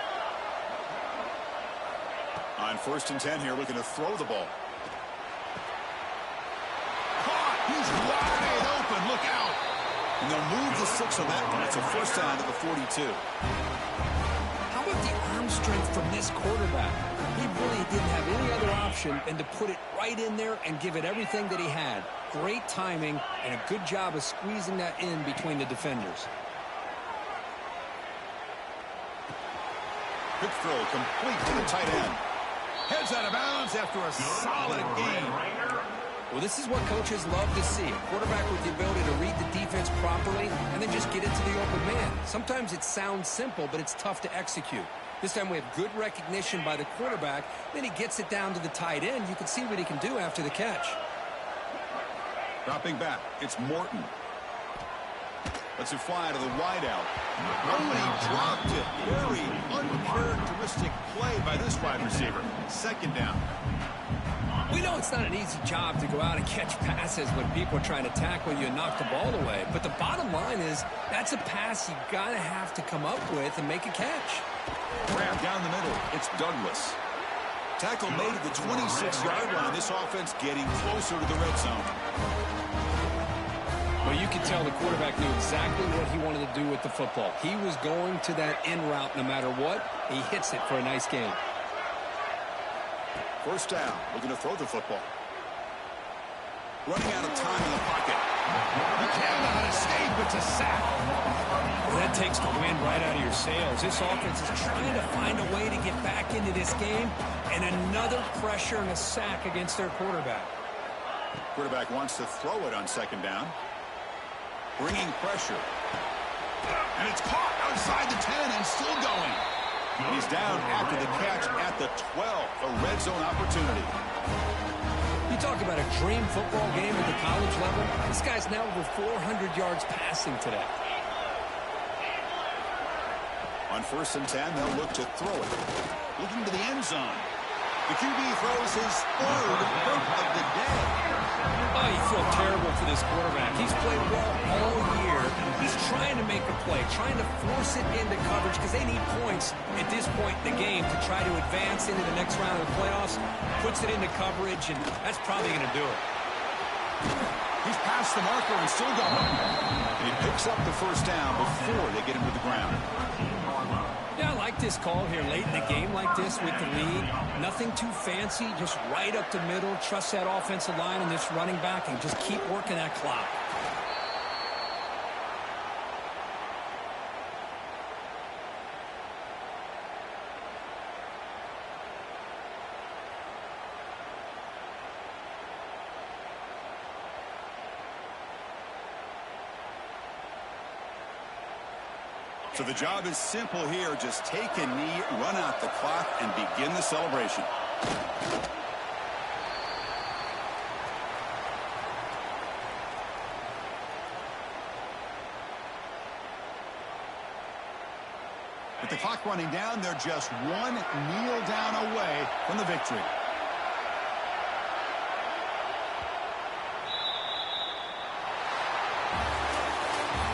S1: On 1st and 10 here, looking to throw the ball. Caught! He's wide open. Look out! And they'll move the 6 on that one. It's a first down to the 42.
S2: How about the arm strength from this quarterback? He really didn't have any other option than to put it right in there and give it everything that he had. Great timing and a good job of squeezing that in between the defenders.
S1: Quick throw complete to the tight end. Heads out of bounds after a solid game.
S2: Well, this is what coaches love to see. A quarterback with the ability to read the defense properly and then just get it to the open man. Sometimes it sounds simple, but it's tough to execute. This time we have good recognition by the quarterback. Then he gets it down to the tight end. You can see what he can do after the catch.
S1: Dropping back, it's Morton. Lets it fly to the wideout. Oh, and he dropped it. Very uncharacteristic play by this wide receiver. 2nd down.
S2: We know it's not an easy job to go out and catch passes when people are trying to tackle you and knock the ball away. But the bottom line is that's a pass you got to have to come up with and make a catch.
S1: Grab down the middle. It's Douglas. Tackle made at the 26-yard line. This offense getting closer to the red zone.
S2: Well, you can tell the quarterback knew exactly what he wanted to do with the football. He was going to that in route no matter what. He hits it for a nice game.
S1: First down. Looking to throw the football. Running out of time in the pocket. He cannot escape. It's a sack.
S2: Well, that takes the wind right out of your sails. This offense is trying to find a way to get back into this game. And another pressure and a sack against their quarterback.
S1: Quarterback wants to throw it on 2nd down. Bringing pressure. And it's caught outside the 10 and still going. And he's down after the catch at the 12. A red zone opportunity.
S2: You talk about a dream football game at the college level. This guy's now over 400 yards passing today.
S1: On 1st and 10, they'll look to throw it. Looking to the end zone. The QB throws his 3rd hit of the day.
S2: Oh, you feel terrible for this quarterback. He's played well all year. He's trying to make a play, trying to force it into coverage because they need points at this point in the game to try to advance into the next round of the playoffs. Puts it into coverage, and that's probably going to do it.
S1: He's past the marker and still going. And he picks up the first down before they get him to the ground.
S2: Yeah, I like this call here late in the game like this with the lead. Nothing too fancy, just right up the middle. Trust that offensive line and this running back and just keep working that clock.
S1: So the job is simple here. Just take a knee, run out the clock, and begin the celebration. With the clock running down, they're just one kneel down away from the victory.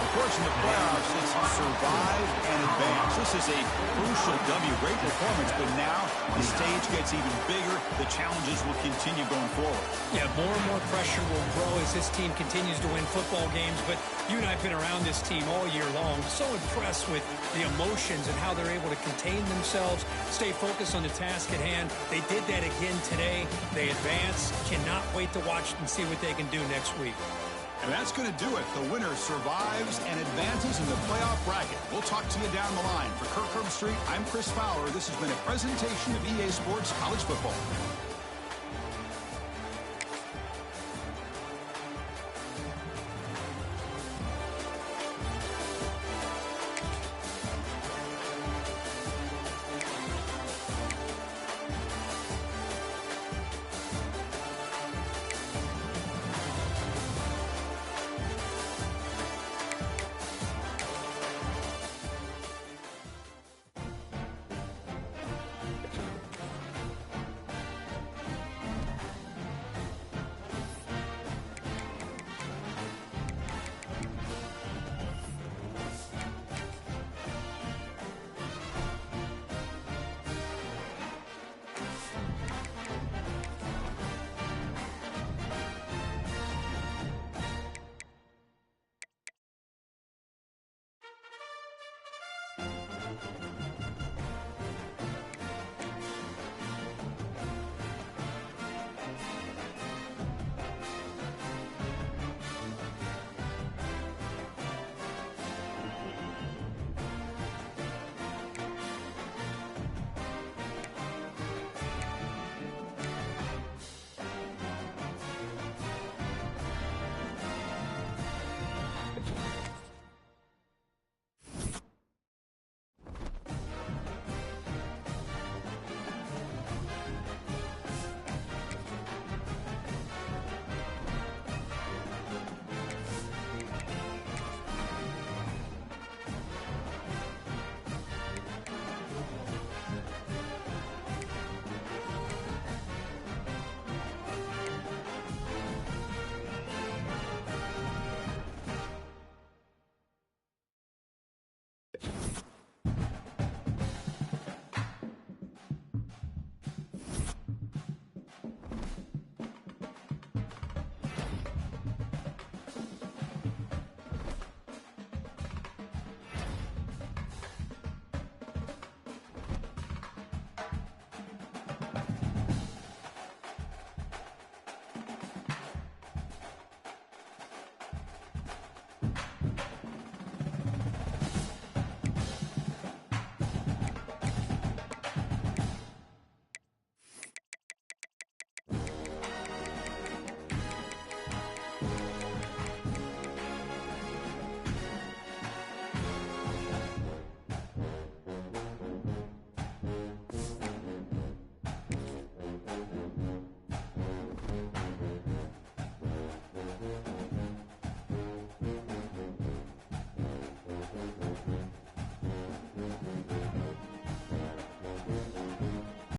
S1: Of course, in the playoffs, it's survive and advance. This is a crucial W. Great performance, but now the stage gets even bigger. The challenges will continue going forward.
S2: Yeah, more and more pressure will grow as this team continues to win football games. But you and I have been around this team all year long. So impressed with the emotions and how they're able to contain themselves, stay focused on the task at hand. They did that again today. They advance. Cannot wait to watch and see what they can do next week.
S1: And that's going to do it. The winner survives and advances in the playoff bracket. We'll talk to you down the line. For Kirk Herbstreit, I'm Chris Fowler. This has been a presentation of EA Sports College Football.